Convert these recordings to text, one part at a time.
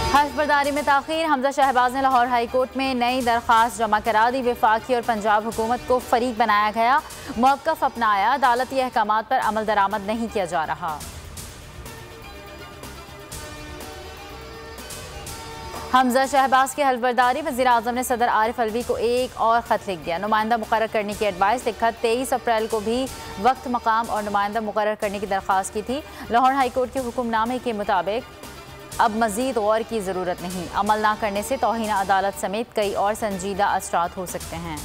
हल्फ बर्दारी में ताख़ीर। हमजा शहबाज ने Lahore high court में नई दरख्वास्त जमा करा दी। वफाकी और पंजाब हुकूमत को फरीक बनाया गया, मौक़िफ़ अपनाया, अदालती अहकामात पर अमल दरामद नहीं किया जा रहा। हमजा शहबाज की हल्फ बर्दारी। वज़ीर-ए-आज़म ने सदर आरिफ अलवी को एक और ख़त लिख दिया। नुमाइंदा मुकर्रर करने की एडवाइस। लिखा 23 अप्रैल को भी वक्त, मकाम और नुमाइंदा मुकर्रर करने की दरख्वास्त की थी। लाहौर हाई कोर्ट के हुक्मनामे के मुताबिक अब मज़ीद गौर की ज़रूरत नहीं। अमल ना करने से तौहीन अदालत समेत कई और संजीदा असरात हो सकते हैं।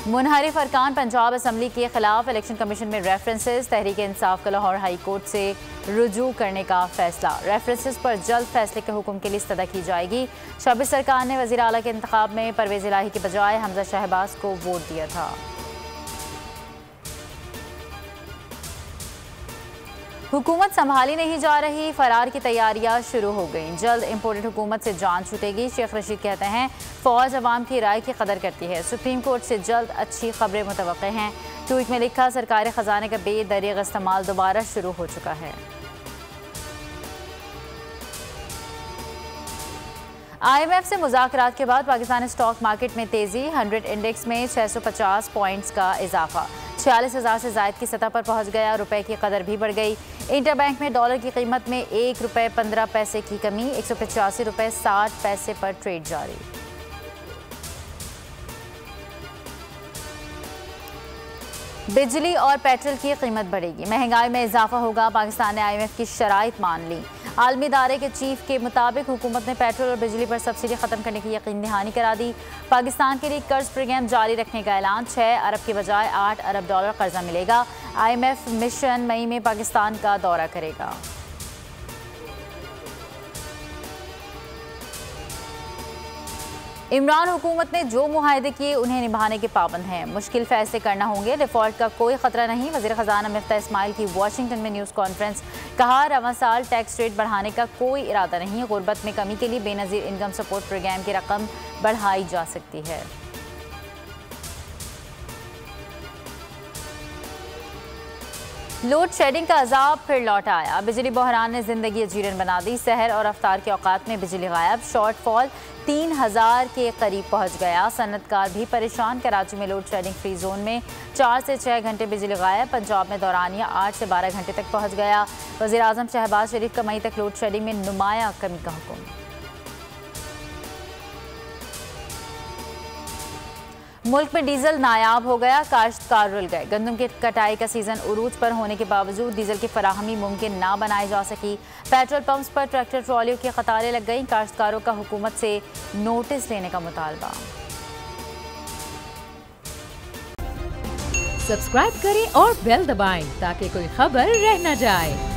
मुनहरिफ अरकान पंजाब असम्बली के खिलाफ इलेक्शन कमीशन में रेफरेंसेस। तहरीक इंसाफ का लाहौर हाई कोर्ट से रुजू करने का फैसला। रेफरेंसेस पर जल्द फैसले के हुक्म के लिए इस्तदा की जाएगी। शहबाज सरकार ने वज़ीर आला के इंतखाब में परवेज़ इलाही के बजाय हमजा शहबाज को वोट दिया था। हुकूमत संभाली नहीं जा रही, फरार की तैयारियां शुरू हो गई। जल्द इंपोर्टेड हुकूमत से जान छूटेगी। शेख रशीद कहते हैं फौज अवाम की राय की कदर करती है। सुप्रीम कोर्ट से जल्द अच्छी खबरें मुतवक्के हैं। ट्वीट में लिखा सरकारी खजाने का बेदरीग इस्तेमाल दोबारा शुरू हो चुका है। IMF से मुज़ाकरात के बाद पाकिस्तानी स्टॉक मार्केट में तेजी। 100 इंडेक्स में 650 पॉइंट्स का इजाफा। 46,000 से ज़ायद की सतह पर पहुंच गया। रुपए की कदर भी बढ़ गई। इंटरबैंक में डॉलर की कीमत में ₹1.15 की कमी। 185 रुपये 60 पैसे पर ट्रेड जारी। बिजली और पेट्रोल की कीमत बढ़ेगी, महंगाई में इजाफा होगा। पाकिस्तान ने IMF की शराइत मान ली। आलमी इदारे के चीफ के मुताबिक हुकूमत ने पेट्रोल और बिजली पर सब्सिडी खत्म करने की यकीन दहानी करा दी। पाकिस्तान के लिए कर्ज प्रोग्राम जारी रखने का ऐलान। 6 अरब के बजाय $8 अरब कर्जा मिलेगा। IMF मिशन मई में पाकिस्तान का दौरा करेगा। इमरान हुकूमत ने जो मुआहदे किए उन्हें निभाने के पाबंद हैं। मुश्किल फैसले करना होंगे, डिफॉल्ट का कोई खतरा नहीं। वज़ीर ख़ज़ाना मिफ्ता इस्माइल की वाशिंगटन में न्यूज़ कॉन्फ्रेंस। कहा रवां साल टैक्स रेट बढ़ाने का कोई इरादा नहीं। गुर्बत में कमी के लिए बेनज़ीर इनकम सपोर्ट प्रोग्राम की रकम बढ़ाई जा सकती है। लोड शेडिंग का अजाब फिर लौट आया। बिजली बहरान ने जिंदगी अजीरन बना दी। सहर और अफ्तार के औकात में बिजली गायब। शॉर्टफॉल 3000 के करीब पहुंच गया। सनतकार भी परेशान। कराची में लोड शेडिंग फ्री जोन में 4 से 6 घंटे बिजली गायब। पंजाब में दौरानिया 8 से 12 घंटे तक पहुंच गया। वज़ीर-ए-आज़म शहबाज शरीफ का मई तक लोड शेडिंग में नुमाया कमी का हुक्म। मुल्क में डीजल नायाब हो गया, काश्तकार रुल गए। गंदम की कटाई का सीजन उरूज पर होने के बावजूद डीजल की फराहमी मुमकिन ना बनाई जा सकी। पेट्रोल पंप्स पर ट्रैक्टर ट्रॉलियों की कतारें लग गईं। काश्तकारों का हुकूमत से नोटिस लेने का मुतालबा। सब्सक्राइब करें और बेल दबाएं ताकि कोई खबर रह न जाए।